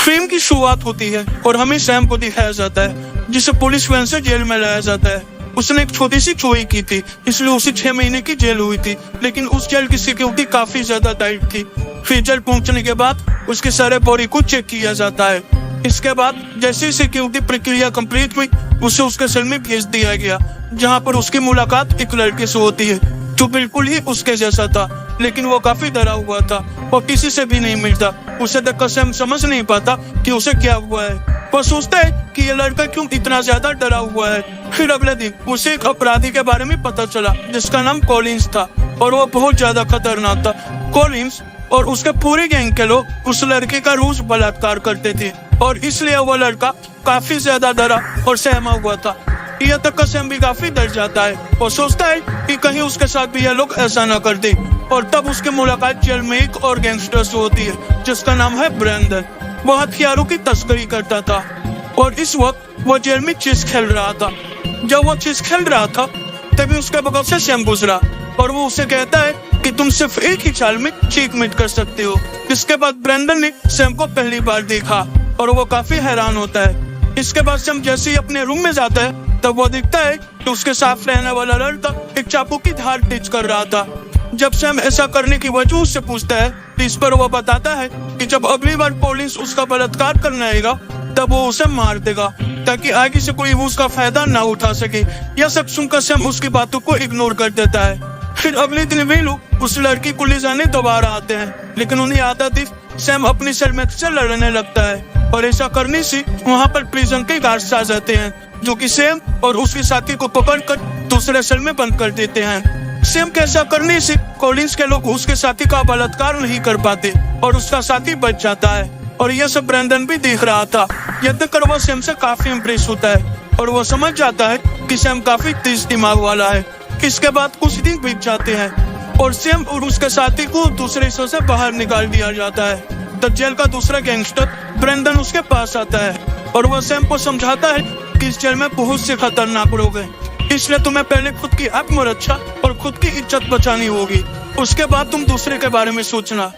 Film की शुरुआत होती है और हमें सैम को दिखाया जाता है जिसे पुलिस वैन से जेल में लाया जाता है। उसने एक छोटी सी चोरी की थी, इसलिए उसे 6 महीने की जेल हुई थी, लेकिन उस जेल की सिक्योरिटी काफी ज्यादा टाइट थी। फिर जेल पहुंचने के बाद उसके सारे बॉडी को चेक किया जाता है। इसके बाद जैसे सिक्योरिटी प्रक्रिया कंप्लीट हुई, उसे उसके सेल में भेज दिया गया, जहाँ पर उसकी मुलाकात एक लड़के से होती है जो बिल्कुल ही उसके जैसा था, लेकिन वो काफी डरा हुआ था और किसी से भी नहीं मिलता। उसे देखकर सैम समझ नहीं पाता कि उसे क्या हुआ है। वो सोचता है कि ये लड़का क्यों इतना ज्यादा डरा हुआ है। फिर अगले दिन उसे एक अपराधी के बारे में पता चला जिसका नाम कॉलिंस था और वो बहुत ज्यादा खतरनाक था। कॉलिंस और उसके पूरे गैंग के लोग उस लड़के का रोज बलात्कार करते थे और इसलिए वो लड़का काफी ज्यादा डरा और सहमा हुआ था। यह तक का सैम भी काफी डर जाता है और सोचता है कि कहीं उसके साथ भी ये लोग ऐसा न कर दे। और तब उसकी मुलाकात जेल में एक और गैंगस्टर से होती है जिसका नाम है ब्रैंडन। वो हथियारों की तस्करी करता था और इस वक्त वो जेल में चेस खेल रहा था। जब वो चेस खेल रहा था तभी उसके बगल से सैम गुजरा और वो उसे कहता है कि तुम सिर्फ एक ही चाल में चीकमेट कर सकते हो। इसके बाद ब्रैंडन ने सैम को पहली बार देखा और वो काफी हैरान होता है। इसके बाद सैम जैसे ही अपने रूम में जाता है तब वो दिखता है कि उसके साथ रहने वाला लड़का एक चाकू की धार तेज कर रहा था। जब सैम ऐसा करने की वजह उससे पूछता है तो इस पर वो बताता है कि जब अगली बार पुलिस उसका बलात्कार करने आएगा तब वो उसे मार देगा ताकि आगे से कोई उसका फायदा ना उठा सके। यह सब सुनकर सैम उसकी बातों को इग्नोर कर देता है। फिर अगले दिन वे लोग उस लड़की को ले जाने दोबारा आते हैं, लेकिन उन्हें आदत थी सैम अपनी सेलमेट से लड़ने लगता है और ऐसा करने से वहाँ पर प्रिजन के गार्ड्स आ जाते हैं जो कि सैम और उसके साथी को पकड़कर दूसरे सेल में बंद कर देते हैं। सैम के ऐसा करने से कॉलिंस के लोग उसके साथी का बलात्कार नहीं कर पाते और उसका साथी बच जाता है और यह सब ब्रैंडन भी देख रहा था। यह देखकर वह सैम से काफी इम्प्रेस होता है और वो समझ जाता है कि सैम काफी तेज दिमाग वाला है। इसके बाद कुछ दिन बीत जाते हैं और सैम और उसके साथी को दूसरे हिस्से से बाहर निकाल दिया जाता है। तब जेल का दूसरा गैंगस्टर ब्रैंडन उसके पास आता है और वह सैम को समझाता है कि इस जेल में बहुत से खतरनाक लोग हैं, इसलिए तुम्हें पहले खुद की आत्मरक्षा और खुद की इज्जत बचानी होगी। उसके बाद तुम दूसरे के बारे में सोचना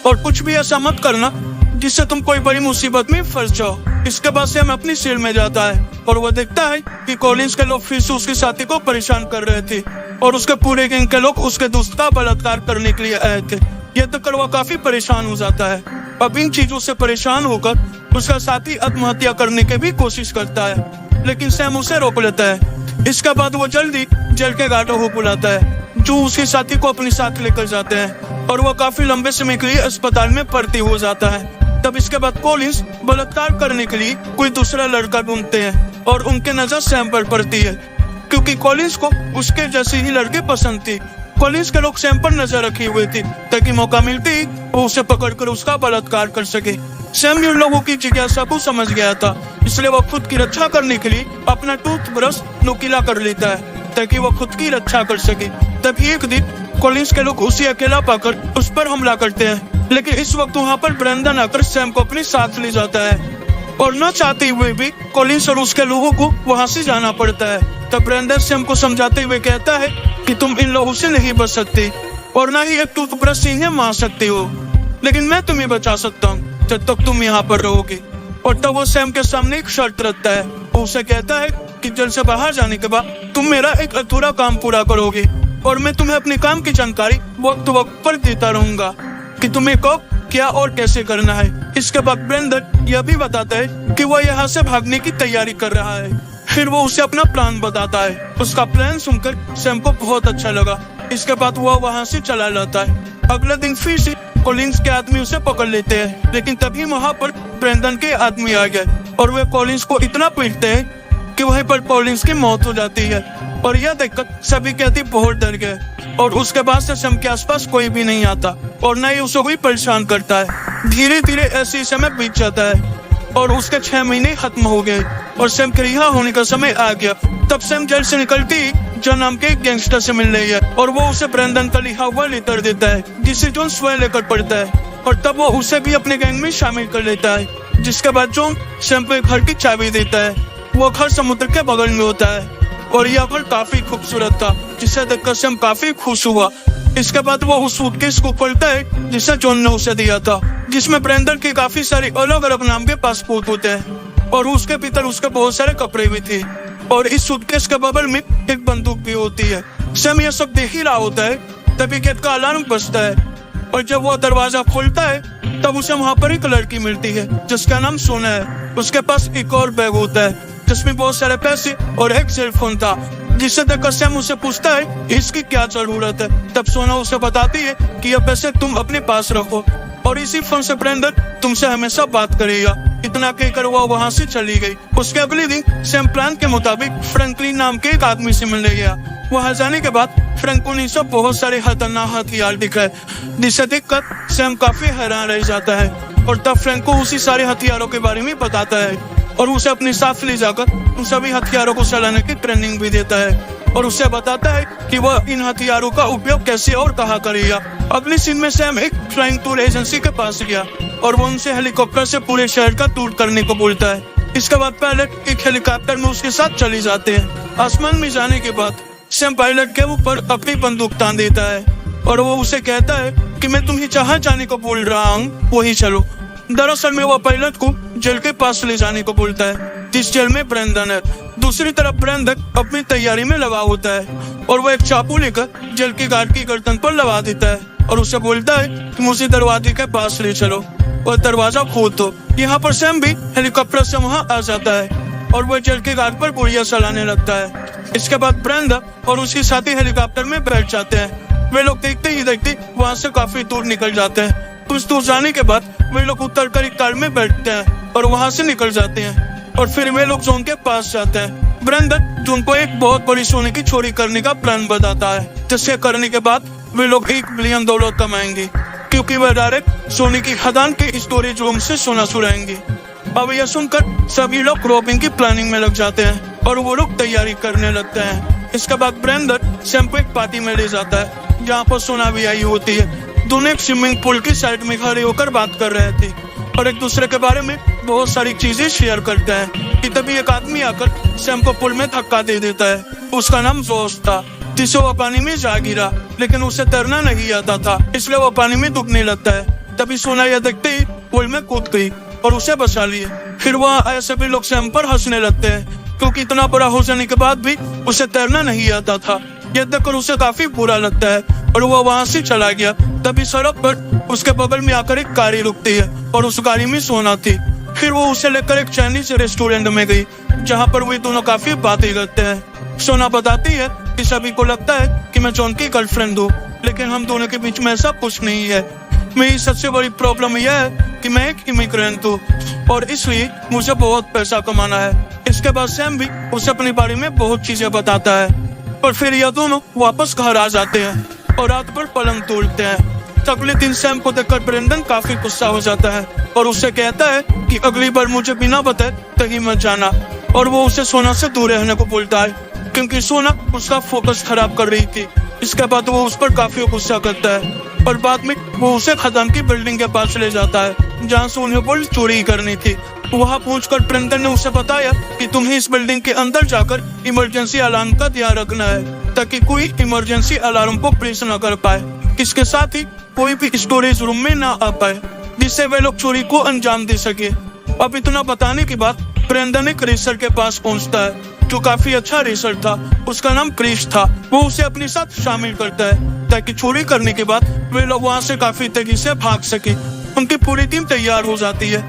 और कुछ भी ऐसा मत करना जिससे तुम कोई बड़ी मुसीबत में फंस जाओ। इसके बाद सैम अपनी सेल में जाता है और वह देखता है कि कॉलिंस के लोग फिर से उसके साथी को परेशान कर रहे थे और उसके पूरे गैंग के लोग उसके दोस्त का बलात्कार करने के लिए आए थे। यह देखकर वह काफी परेशान हो जाता है। अब इन चीजों से परेशान होकर उसका साथी आत्महत्या करने की भी कोशिश करता है, लेकिन सैम उसे रोक लेता है। इसके बाद वो जल्दी जेल के गार्डों को बुलाता है जो उसके साथी को अपने साथ लेकर जाते हैं और वो काफी लंबे समय के लिए अस्पताल में भर्ती हो जाता है। तब इसके बाद कॉलिंस बलात्कार करने के लिए कोई दूसरा लड़का ढूंढते हैं और उनके नजर सैम पर पड़ती है क्योंकि कॉलिंस को उसके जैसी ही लड़की पसंद थी। कॉलिंस के लोग सैम पर नजर रखे हुए थे ताकि मौका मिलते ही वो उसे पकड़कर उसका बलात्कार कर सके। सैम इन लोगों की जिज्ञासा को समझ गया था, इसलिए वो खुद की रक्षा करने के लिए अपना टूथब्रश नुकीला कर लेता है ताकि वो खुद की रक्षा कर सके। तभी एक दिन कॉलिंस के लोग उसे अकेला पाकर उस पर हमला करते हैं, लेकिन इस वक्त वहाँ पर ब्रैंडन आकर सैम को अपने साथ ले जाता है और न चाहते हुए भी कॉलिंस और उसके लोगों को वहाँ से जाना पड़ता है। तब ब्रैंडन सैम को समझाते हुए कहता है कि तुम इन लोगों से नहीं बच सकते और न ही एक टूथब्रश से इन्हें मार सकते हो, लेकिन मैं तुम्हें बचा सकता हूँ जब तक तुम यहाँ पर रहोगे। और तब वो सैम के सामने एक शर्त रखता है। वो उसे कहता है कि जेल से बाहर जाने के बाद तुम मेरा एक अधूरा काम पूरा करोगे और मैं तुम्हें अपने काम की जानकारी वक्त वक्त पर देता रहूंगा कि तुम्हें कब क्या और कैसे करना है। इसके बाद ब्रैंडन यह भी बताता है कि वो यहाँ से भागने की तैयारी कर रहा है। फिर वो उसे अपना प्लान बताता है। उसका प्लान सुनकर सैम को बहुत अच्छा लगा। इसके बाद वो वहाँ से चला जाता है। अगले दिन फिर से कॉलिंस के आदमी उसे पकड़ लेते हैं, लेकिन तभी वहाँ पर ब्रैंडन के आदमी आ गए और वे कॉलिंस को इतना पीटते हैं कि वहीं पर कॉलिंस की मौत हो जाती है। और यह देखकर सभी कैदी बहुत डर गए और उसके बाद से सैम के आसपास कोई भी नहीं आता और न ही उसे कोई परेशान करता है। धीरे धीरे ऐसे समय बीत जाता है और उसके 6 महीने खत्म हो गए और सैम के रिहा होने का समय आ गया। तब सैम जेल से निकलती जॉन नाम के एक गैंगस्टर से मिल रही है और वो उसे ब्रैंडन का लिखा हुआ लेटर देता है जिसे जॉन स्वयं लेकर पढ़ता है और तब वो उसे भी अपने गैंग में शामिल कर लेता है। जिसके बाद जॉन सैम को एक घर की चाबी देता है। वो घर समुद्र के बगल में होता है और यह घर काफी खूबसूरत था जिसे देखकर सैम काफी खुश हुआ। इसके बाद वो उस सूटकेस को खोलता है जिसे जॉन ने उसे दिया था जिसमें ब्रेंडन के काफी सारे अलग अलग नाम के पासपोर्ट होते हैं और उसके भीतर उसके बहुत सारे कपड़े भी थे और इस सूटकेस के बगल में एक बंदूक भी होती है। सैम यह सब देख ही रहा होता है, तभी गेट का अलार्म बजता है और जब वो दरवाजा खोलता है तब उसे वहाँ पर एक लड़की मिलती है जिसका नाम सोना है। उसके पास एक और बैग होता है जिसमें बहुत सारे पैसे और एक सेल फोन था, जिसे देखकर सैम उसे पूछता है इसकी क्या जरूरत है। तब सोना उसे बताती है कि यह पैसे तुम अपने पास रखो और इसी फोन से ब्रेंडन तुमसे हमेशा बात करेगा। इतना कहकर वो वहाँ से चली गई। उसके अगले दिन सैम प्लान के मुताबिक फ्रैंकलिन नाम के एक आदमी से मिलने गया। वहाँ जाने के बाद फ्रैंक को नीचे बहुत सारे खतरनाक हथियार दिखाए, जिसे देखकर सैम काफी हैरान रह जाता है और तब फ्रैंक को उसी सारे हथियारों के बारे में बताता है और उसे अपने साथ ले जाकर उन सभी हथियारों को चलाने की ट्रेनिंग भी देता है और उसे बताता है कि वह इन हथियारों का उपयोग कैसे और कहाँ करेगा। अगले सीन में सैम एक फ्लाइंग टूर एजेंसी के पास गया और वो उनसे हेलीकॉप्टर से पूरे शहर का टूर करने को बोलता है। इसके बाद पायलट एक हेलीकॉप्टर में उसके साथ चले जाते हैं। आसमान में जाने के बाद सैम पायलट के ऊपर अपनी बंदूक तान देता है और वो उसे कहता है कि मैं तुम्हें जहाँ जाने को बोल रहा हूँ वही चलो। दरअसल में वो पायलट को जेल के पास ले जाने को बोलता है जिस जेल में ब्रेंडन है। दूसरी तरफ ब्रेंडन अपनी तैयारी में लगा होता है और वो एक चाकू लेकर जेल के गार्ड की गर्दन पर लगा देता है और उसे बोलता है कि मुझे दरवाजे के पास ले चलो और दरवाजा खोल दो। यहाँ पर सैम भी हेलीकॉप्टर से वहाँ आ जाता है और वो जेल के गार्ड पर गोलियां चलाने लगता है। इसके बाद ब्रेंडन और उसके साथी हेलीकॉप्टर में बैठ जाते हैं। वे लोग देखते ही देखते वहाँ से काफी दूर निकल जाते हैं। कुछ दूर जाने के बाद वे लोग उतर कर एक कार में बैठते हैं और वहाँ से निकल जाते हैं और फिर वे लोग जोन के पास जाते हैं। ब्रेंडन जोन को एक बहुत बड़ी सोने की चोरी करने का प्लान बताता है, जिससे करने के बाद वे लोग $1 बिलियन कमाएंगे क्योंकि वे डायरेक्ट सोने की खदान के स्टोरेज रूम से सोना चुराएंगे। अब यह सुनकर सभी लोग रॉबिंग की प्लानिंग में लग जाते हैं और वो लोग तैयारी करने लगते हैं। इसके बाद ब्रेंडन सैम को एक पार्टी में ले जाता है जहाँ पर सोना भी आई होती है। दोनों एक स्विमिंग पूल की साइड में खड़े होकर बात कर रहे थे और एक दूसरे के बारे में बहुत सारी चीजें शेयर करते हैं कि तभी एक आदमी आकर सैम को पुल में धक्का दे देता है। उसका नाम जोश था, जिसे वो पानी में जा गिरा, लेकिन उसे तैरना नहीं आता था, इसलिए वो पानी में डूबने लगता है। तभी सोना यह देखते ही पुल में कूद गई और उसे बचा लिए। फिर वह ऐसे भी लोग सैम पर हंसने लगते हैं क्योंकि इतना बड़ा हो जाने के बाद भी उसे तैरना नहीं आता था। यह देखकर उसे काफी बुरा लगता है और वो वहाँ से चला गया। तभी सड़क पर उसके बगल में आकर एक गाड़ी रुकती है और उस गाड़ी में सोना थी। फिर वो उसे लेकर एक चाइनीज रेस्टोरेंट में गई जहाँ पर वे दोनों काफी बातें करते हैं। सोना बताती है कि सभी को लगता है कि मैं जॉन की गर्लफ्रेंड हूँ, लेकिन हम दोनों के बीच में ऐसा कुछ नहीं है। मेरी सबसे बड़ी प्रॉब्लम यह है कि मैं एक इमिग्रेंट हूँ और इसलिए मुझे बहुत पैसा कमाना है। इसके बाद सैम भी उसे अपने बारे में बहुत चीजें बताता है और फिर यह दोनों वापस घर आ जाते हैं और रात भर पलंग तोड़ते हैं। अगले दिन सैम को देखकर ब्रेंडन काफी गुस्सा हो जाता है और उससे कहता है कि अगली बार मुझे बिना बताए कहीं मत जाना और वो उसे सोना से दूर रहने को बोलता है क्योंकि सोना उसका फोकस खराब कर रही थी। इसके बाद वो उस पर काफी गुस्सा करता है और बाद में वो उसे खदान की बिल्डिंग के पास ले जाता है जहाँ से उन्हें पुल चोरी करनी थी। वहाँ पहुंचकर ब्रेंडन ने उसे बताया कि तुम्हें इस बिल्डिंग के अंदर जाकर इमरजेंसी अलार्म का ध्यान रखना है ताकि कोई इमरजेंसी अलार्म को प्रेस न कर पाए। इसके साथ ही कोई भी स्टोरेज रूम में ना आ पाए जिससे वे लोग चोरी को अंजाम दे सके। अब इतना बताने के बाद ब्रेंडन एक रेसर के पास पहुंचता है जो काफी अच्छा रेसर था। उसका नाम क्रिश था। वो उसे अपने साथ शामिल करता है ताकि चोरी करने के बाद वे लोग वहाँ से काफी तेजी से भाग सके। उनकी पूरी टीम तैयार हो जाती है।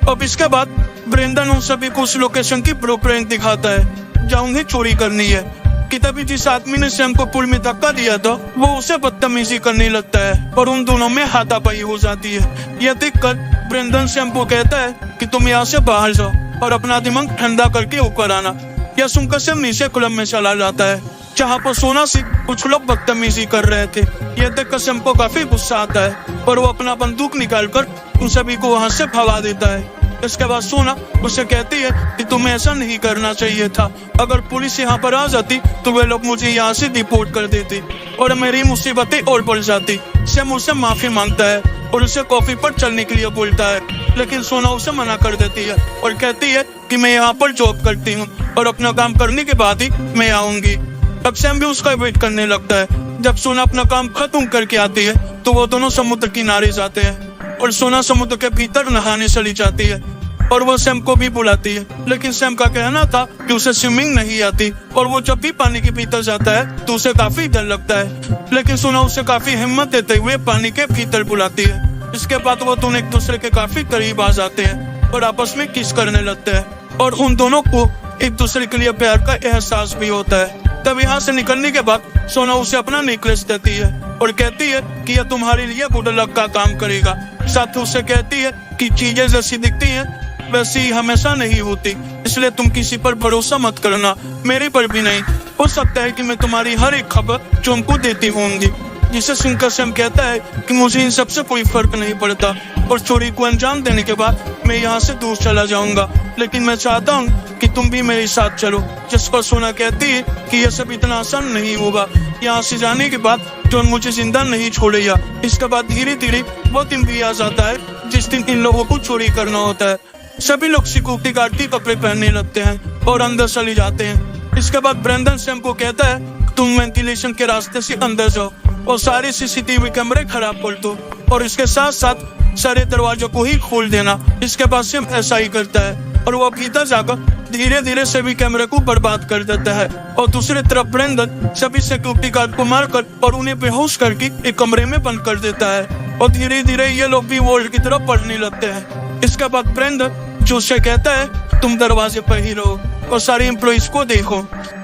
अब इसके बाद ब्रेंडन उन सभी को उस लोकेशन की ब्लूप्रिंट दिखाता है जहाँ उन्हें चोरी करनी है कि तभी जिस आदमी ने सैम को पुल में धक्का दिया था वो उसे बदतमीजी करने लगता है और उन दोनों में हाथापाई हो जाती है। यह देखकर ब्रेंडन सैम को कहता है कि तुम यहाँ से बाहर जाओ और अपना दिमाग ठंडा करके ऊपर आना। यह सुनकर सैम नीचे क्लब में चला जाता है जहाँ पर सोना से कुछ लोग बदतमीजी कर रहे थे। यह देखकर सैम को काफी गुस्सा आता है और वो अपना बंदूक निकालकर उन सभी को वहाँ से भगा देता है। इसके बाद सोना उसे कहती है कि तुम्हें ऐसा नहीं करना चाहिए था। अगर पुलिस यहाँ पर आ जाती तो वे लोग मुझे यहाँ से डिपोर्ट कर देते और मेरी मुसीबतें और बढ़ जाती। सैम उसे माफी मांगता है और उसे कॉफी पर चलने के लिए बोलता है, लेकिन सोना उसे मना कर देती है और कहती है कि मैं यहाँ पर जॉब करती हूँ और अपना काम करने के बाद ही मैं आऊंगी। अब सैम भी उसका वेट करने लगता है। जब सोना अपना काम खत्म करके आती है तो वो दोनों समुद्र किनारे जाते हैं और सोना समुद्र के भीतर नहाने चली जाती है और वो सैम को भी बुलाती है, लेकिन सैम का कहना था कि उसे स्विमिंग नहीं आती और वो जब भी पानी के भीतर जाता है तो उसे काफी डर लगता है। लेकिन सोना उसे काफी हिम्मत देते हुए पानी के भीतर बुलाती है। इसके बाद वो दोनों एक दूसरे के काफी करीब आ जाते हैं और आपस में किस करने लगते हैं और उन दोनों को एक दूसरे के लिए प्यार का एहसास भी होता है। तब यहाँ से निकलने के बाद सोना उसे अपना नेकलेस देती है और कहती है कि यह तुम्हारे लिए गुड लक का काम करेगा। साथ ही उसे कहती है कि चीजें जैसी दिखती हैं वैसी हमेशा नहीं होती, इसलिए तुम किसी पर भरोसा मत करना, मेरे पर भी नहीं। हो सकता है कि मैं तुम्हारी हर एक खबर तुमको देती होंगी। जिसे सुनकर सैम कहता है कि मुझे इन सबसे कोई फर्क नहीं पड़ता और चोरी को अंजाम देने के बाद मैं यहाँ से दूर चला जाऊंगा, लेकिन मैं चाहता हूँ कि तुम भी मेरे साथ चलो। जिस पर सोना कहती है कि यह सब इतना आसान नहीं होगा। यहाँ से जाने के बाद जॉन मुझे जिंदा नहीं छोड़ेगा। इसके बाद धीरे धीरे वो दिन भी आ जाता है जिस दिन इन लोगों को चोरी करना होता है। सभी लोग सिक्योरिटी गार्ड के कपड़े पहनने लगते हैं और अंदर चले जाते हैं। इसके बाद ब्रेंडन सैम को कहता है तुम वेंटिलेशन के रास्ते से अंदर जाओ और सारे सीसीटीवी कैमरे खराब कर दो और इसके साथ साथ सारे दरवाजों को ही खोल देना। इसके बाद सैम ऐसा ही करता है और वो भीतर जाकर धीरे धीरे सभी कैमरे को बर्बाद कर देता है और दूसरी तरफ ब्रेंडन सभी सिक्योरिटी गार्ड को मारकर और उन्हें बेहोश करके एक कमरे में बंद कर देता है और धीरे धीरे ये लोग भी वॉल की तरफ बढ़ने लगते हैं। इसके बाद ब्रेंडन जोश से कहता है तुम दरवाजे पर ही रहो और सारे एम्प्लॉइज को देखो।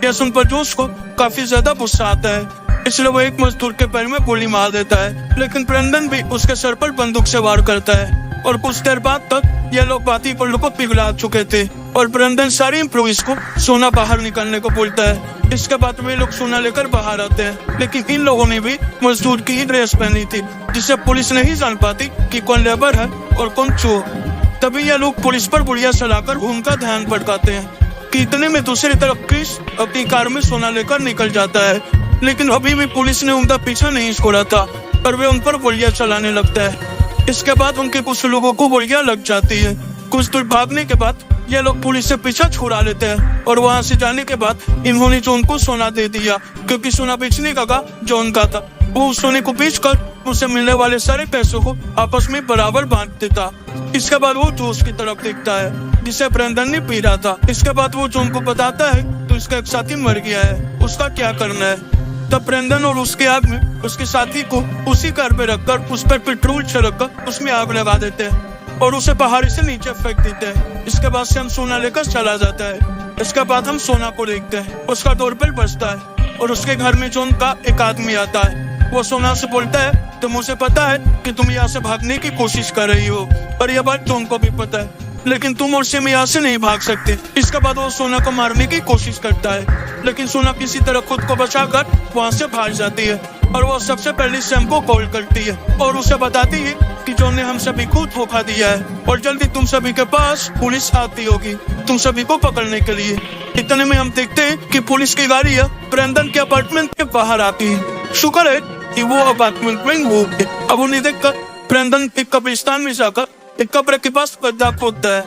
यह सुनकर जोश को काफी ज्यादा गुस्सा आता है, इसलिए वो एक मजदूर के पैर में गोली मार देता है, लेकिन ब्रेंडन भी उसके सर पर बंदूक से वार करता है और कुछ देर बाद तक ये लोग बाती पर को पिघला चुके थे और ब्रेंडन सारे एम्प्लॉइज को सोना बाहर निकलने को बोलता है। इसके बाद वे लोग सोना लेकर बाहर आते हैं, लेकिन इन लोगों ने भी मजदूर की ही ड्रेस पहनी थी, जिससे पुलिस नहीं जान पाती कि कौन लेबर है और कौन चोर। तभी ये लोग पुलिस पर गुड़िया चलाकर उनका ध्यान भटकाते हैं कि इतने में दूसरी तरफ क्रिस अपनी कार में सोना लेकर निकल जाता है, लेकिन अभी भी पुलिस ने उनका पीछा नहीं छोड़ा था और वे उन पर गोलियां चलाने लगता है। इसके बाद उनके कुछ लोगों को गोलियां लग जाती है। कुछ दूर भागने के बाद ये लोग पुलिस से पीछा छुड़ा लेते हैं और वहां से जाने के बाद इन्होंने जॉन को सोना दे दिया, क्योंकि सोना बेचने का जॉन का था। वो उस सोने को बेचकर उसे मिलने वाले सारे पैसों को आपस में बराबर बांट देता। इसके बाद वो जोश की तरफ देखता है जिसे ब्रेंडन ने पी रहा था। इसके बाद वो जॉन को बताता है तो इसका एक साथी मर गया है, उसका क्या करना है। तब ब्रेंडन और उसके आदमी उसके साथी को उसी कार पे रखकर उस पर पेट्रोल छिड़ककर उसमें आग लगा देते हैं और उसे पहाड़ी से नीचे फेंक देते हैं। इसके बाद से हम सोना लेकर चला जाता है। इसके बाद हम सोना को देखते हैं, उसका डोरबेल बजता है और उसके घर में जॉन का एक आदमी आता है। वो सोना से बोलता है तो मुझे पता है कि तुम यहाँ से भागने की कोशिश कर रही हो और यह बात जॉन को भी पता है, लेकिन तुम और सैम यहाँ से नहीं भाग सकते। इसके बाद वो सोना को मारने की कोशिश करता है, लेकिन सोना किसी तरह खुद को बचाकर वहाँ से भाग जाती है और वो सबसे पहले सैम को कॉल करती है और उसे बताती है कि जॉन ने हम सभी को धोखा दिया है और जल्दी तुम सभी के पास पुलिस आती होगी तुम सभी को पकड़ने के लिए। इतने में हम देखते हैं कि पुलिस की गाड़ी ब्रेंडन के अपार्टमेंट के बाहर आती है। शुक्र है कि वो अपार्टमेंट में वो अब उन्हें देखकर ब्रेंडन एक कब्रिस्तान में जाकर एक कब्र के पास गड्ढा खोदता है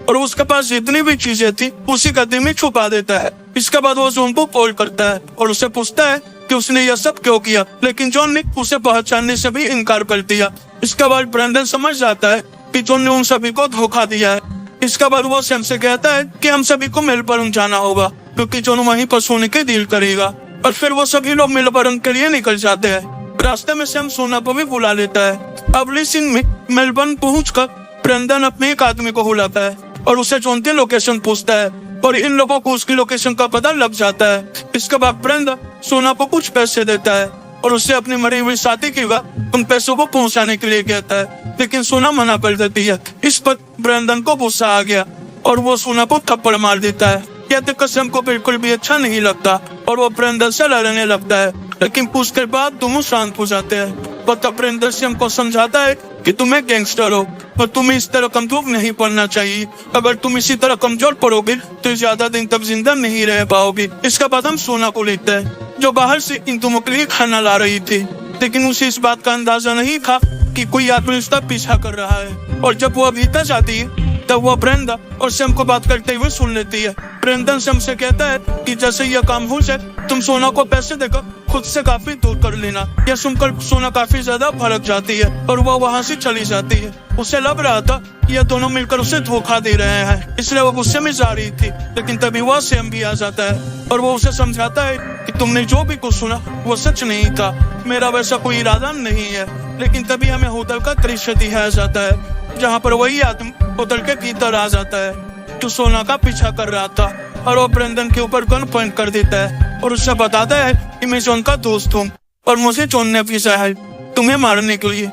और उसके पास जितनी भी चीजें थी उसी गड्ढे में छुपा देता है। इसके बाद वो जॉन को कॉल करता है और उसे पूछता है कि उसने यह सब क्यों किया, लेकिन जॉन ने उसे पहचानने से भी इनकार कर दिया। इसके बाद ब्रेंडन समझ जाता है कि जॉन ने उन सभी को धोखा दिया है। इसके बाद वो सैम से कहता है कि हम सभी को मेलबर्न जाना होगा क्योंकि जॉन वहीं पर सोने की डील करेगा और फिर वो सभी लोग मेलबर्न के लिए निकल जाते हैं। रास्ते में सैम सोना को भी बुला लेता है। अगले सीन में मेलबर्न पहुंचकर ब्रेंडन अपने एक आदमी को बुलाता है और उसे जॉन की लोकेशन पूछता है और इन लोगों को उसकी लोकेशन का पता लग जाता है। इसके बाद ब्रेंडन सोना को कुछ पैसे देता है और उससे अपनी मरी हुई साथी की उन पैसों को पहुंचाने के लिए कहता है, लेकिन सोना मना कर देती है। इस पर ब्रेंडन को गुस्सा आ गया और वो सोना को थप्पड़ मार देता है। यह देखकर सैम को बिल्कुल भी अच्छा नहीं लगता और वो ब्रेंडन से लड़ने लगता है, लेकिन कुछ देर बाद दोनों शांत हो जाते हैं। तब ब्रेंडन सैम को समझाता है कि तुम एक गैंगस्टर हो और तुम्हें इस तरह कमजोर नहीं पड़ना चाहिए। अगर तुम इसी तरह कमजोर पड़ोगे तो ज्यादा दिन तक जिंदा नहीं रह पाओगे। इसके बाद हम सोना को लेते हैं जो बाहर से इन दोनों के लिए खाना ला रही थी, लेकिन उसे इस बात का अंदाजा नहीं था कि कोई आदमी उसका पीछा कर रहा है। और जब वो भीतर जाती है तब वो ब्रेंडन और सैम को बात करते हुए सुन लेती है। ब्रेंडन सैम से कहता है कि जैसे यह काम हो जाए तुम सोना को पैसे देकर खुद से काफी दूर कर लेना। यह सुनकर सोना काफी ज्यादा भड़क जाती है और वह वहाँ से चली जाती है। उसे लग रहा था कि यह दोनों मिलकर उसे धोखा दे रहे हैं, इसलिए वो गुस्से में जा रही थी। लेकिन तभी वह सैम भी आ जाता है और वो उसे समझाता है कि तुमने जो भी कुछ सुना वो सच नहीं था, मेरा वैसा कोई इरादा नहीं है। लेकिन तभी हमें होटल का दृश्य दिखाया जाता है जहाँ पर वही आदमी होटल के भीतर आ जाता है जो सोना का पीछा कर रहा था, और वो ब्रेंडन के ऊपर गन पॉइंट कर देता है और उससे बताता है कि मैं जॉन का दोस्त हूँ और मुझे जॉन ने भेजा है तुम्हें मारने के लिए।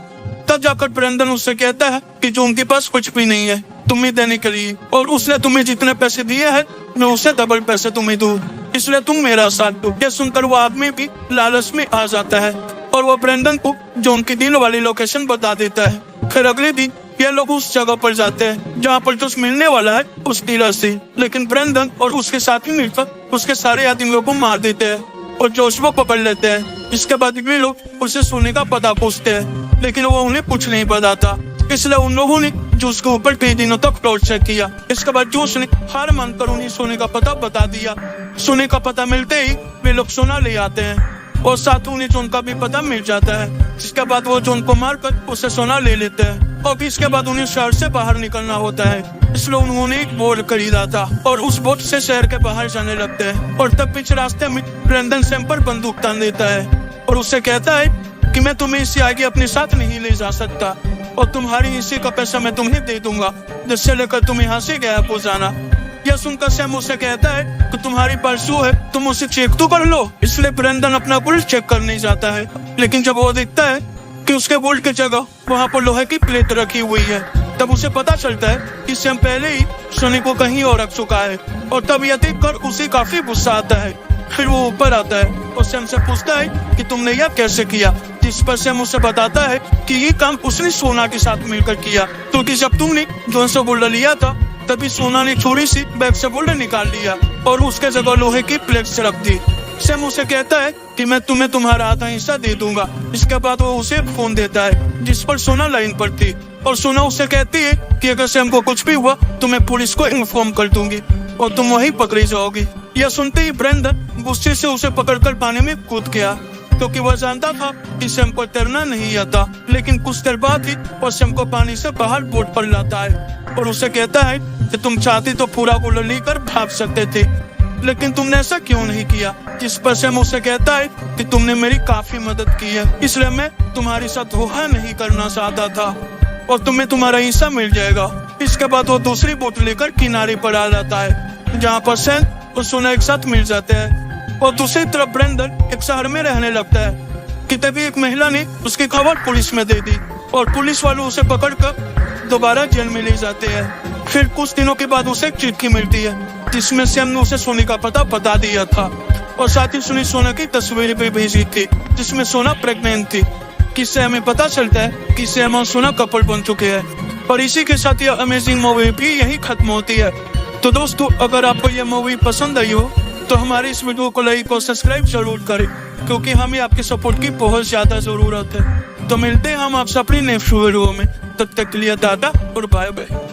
तब जाकर ब्रेंडन उससे कहता है कि जॉन के पास कुछ भी नहीं है तुम्हें देने के लिए, और उसने तुम्हें जितने पैसे दिए हैं मैं उससे डबल पैसे तुम्हें दूँ, इसलिए तुम मेरा साथ दो। यह सुनकर वो आदमी भी लालच में आ जाता है और वो ब्रेंडन को जॉन की डील वाली लोकेशन बता देता है। फिर अगले दिन ये लोग उस जगह पर जाते हैं जहाँ पर जोश मिलने वाला है उस डीलर से। लेकिन ब्रेंडन और उसके साथी मिलकर उसके सारे आदमियों को मार देते हैं और जोश को पकड़ लेते हैं। इसके बाद वे लोग उसे सोने का पता पूछते हैं, लेकिन वो उन्हें कुछ नहीं बताता, इसलिए उन लोगों ने जोश के ऊपर कई दिनों तक टॉर्चर किया। इसके बाद जोश ने हार मानकर उन्हें सोने का पता बता दिया। सोने का पता मिलते ही वे लोग सोना ले आते हैं और साथ उन्हें जॉन का भी पता मिल जाता है। जिसके बाद वो जॉन को मारकर उसे सोना ले लेते हैं और इसके बाद उन्हें शहर से बाहर निकलना होता है, इसलिए उन्होंने एक बोट खरीदा था और उस बोट से शहर के बाहर जाने लगते हैं। और तब बीच रास्ते में ब्रेंडन सैम पर बंदूक तान देता है और उससे कहता है कि मैं तुम्हें इससे आगे अपने साथ नहीं ले जा सकता और तुम्हारी हिस्से का पैसा मैं तुम्हें दे दूंगा, जिससे लेकर तुम यहाँ से गायब हो जाना। यह सुनकर सैम उससे कहता है कि तुम्हारी पर्स जो है तुम उसे चेक तो कर लो। इसलिए ब्रेंडन अपना बुलेट चेक करने जाता है, लेकिन जब वो देखता है कि उसके बुलेट की जगह वहाँ पर लोहे की प्लेट रखी हुई है, तब उसे पता चलता है कि सैम पहले ही सोनी को कहीं और रख चुका है। और तब यह देखकर उसे काफी गुस्सा आता है। फिर वो ऊपर आता है और सैम से पूछता है कि तुमने यह कैसे किया, जिस पर सैम उसे बताता है कि ये काम उसने सोना के साथ मिलकर किया, क्योंकि जब तुमने जॉन से बुलेट लिया था तभी सोना ने छुरी से बैग से बुलेट निकाल लिया और उसके जगह लोहे की प्लेट से रख दी। सैम उसे कहता है कि मैं तुम्हें तुम्हारा आधा हिस्सा दे दूंगा। इसके बाद वो उसे फोन देता है जिस पर सोना लाइन पर थी और सोना उसे कहती है कि अगर सैम को कुछ भी हुआ तो मैं पुलिस को इन्फॉर्म कर दूंगी और तुम वहीं पकड़ी जाओगी। यह सुनते ही ब्रेंडन गुस्से से उसे पकड़कर पानी में कूद गया, क्योंकि वह जानता था कि सैम को तैरना नहीं आता। लेकिन कुछ देर बाद ही वो सैम को पानी से बाहर बोट पर लाता है और उसे कहता है कि तुम चाहती तो पूरा बुलेट लेकर भाग सकते थे, लेकिन तुमने ऐसा क्यों नहीं किया। जिस पर सैम उसे कहता है कि तुमने मेरी काफी मदद की है, इसलिए मैं तुम्हारे साथ धोखा नहीं करना चाहता था और तुम्हें तुम्हारा हिस्सा मिल जाएगा। इसके बाद वो दूसरी बोट लेकर किनारे पर आ जाता है जहाँ पर सैम और सोना एक साथ मिल जाते हैं। और दूसरी तरफ ब्रेंडन एक शहर में रहने लगता है कि तभी एक महिला ने उसकी खबर पुलिस में दे दी और पुलिस वाले उसे पकड़कर दोबारा जेल में ले जाते हैं। फिर कुछ दिनों के बाद उसे एक चिट्ठी मिलती है जिसमें सैम ने उसे सोने का पता बता दिया था और साथ ही उसने सोना की तस्वीर भी भेजी थी जिसमें सोना प्रेग्नेंट थी। किससे हमें पता चलता है कि सैम और सोना कपल बन चुके हैं। और इसी के साथ यह अमेजिंग मूवी भी यही खत्म होती है। तो दोस्तों, अगर आपको यह मूवी पसंद आई हो तो हमारे इस वीडियो को लाइक और सब्सक्राइब जरूर करें, क्योंकि हमें आपके सपोर्ट की बहुत ज्यादा जरूरत है। तो मिलते हैं हम आपसे अपनी नेक्स्ट वीडियो में, तब तक के लिए टाटा और बाय बाय।